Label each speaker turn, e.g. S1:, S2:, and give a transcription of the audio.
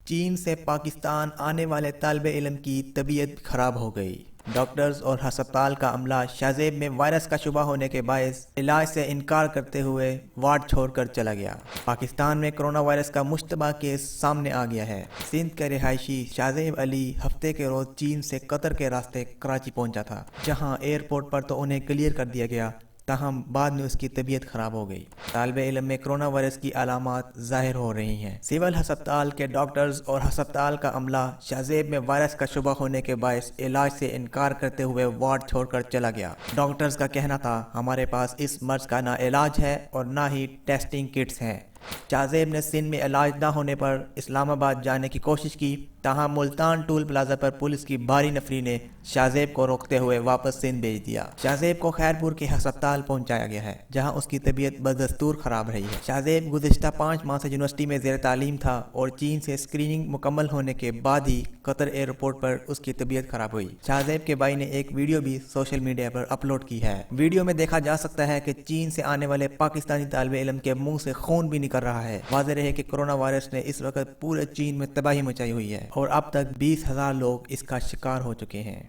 S1: چین سے پاکستان آنے والے طالب علم کی طبیعت خراب ہو گئی۔ ڈاکٹرز اور ہسپتال کا عملہ شاذیب میں وائرس کا شبہ ہونے کے باعث علاج سے انکار کرتے ہوئے وارڈ چھوڑ کر چلا گیا۔ پاکستان میں کرونا وائرس کا مشتبہ کیس سامنے آ گیا ہے۔ سندھ کے رہائشی شاذیب علی ہفتے کے روز چین سے قطر کے راستے کراچی پہنچا تھا، جہاں ایئرپورٹ پر تو انہیں کلیئر کر دیا گیا، تاہم بعد میں اس کی طبیعت خراب ہو گئی۔ طالب علم میں کرونا وائرس کی علامات ظاہر ہو رہی ہیں۔ سول ہسپتال کے ڈاکٹرز اور ہسپتال کا عملہ شاذیب میں وائرس کا شبہ ہونے کے باعث علاج سے انکار کرتے ہوئے وارڈ چھوڑ کر چلا گیا۔ ڈاکٹرز کا کہنا تھا، ہمارے پاس اس مرض کا نہ علاج ہے اور نہ ہی ٹیسٹنگ کٹس ہیں۔ شاذیب نے سندھ میں علاج نہ ہونے پر اسلام آباد جانے کی کوشش کی، تاہم ملتان ٹول پلازا پر پولیس کی بھاری نفری نے شاذیب کو روکتے ہوئے واپس سندھ بھیج دیا۔ شاذیب کو خیرپور کے ہسپتال پہنچایا گیا ہے، جہاں اس کی طبیعت بدستور خراب رہی ہے۔ شاذیب گزشتہ 5 ماہ سے یونیورسٹی میں زیر تعلیم تھا اور چین سے اسکریننگ مکمل ہونے کے بعد ہی قطر ایئرپورٹ پر اس کی طبیعت خراب ہوئی۔ شاذیب کے بھائی نے ایک ویڈیو بھی سوشل میڈیا پر اپلوڈ کی ہے۔ ویڈیو میں دیکھا جا سکتا ہے کہ چین سے آنے والے پاکستانی طالب علم کے منہ سے خون بھی نکل رہا ہے۔ واضح رہے کہ کرونا وائرس نے اس وقت پورے چین میں تباہی مچائی ہوئی ہے اور اب تک 20,000 لوگ اس کا شکار ہو چکے ہیں۔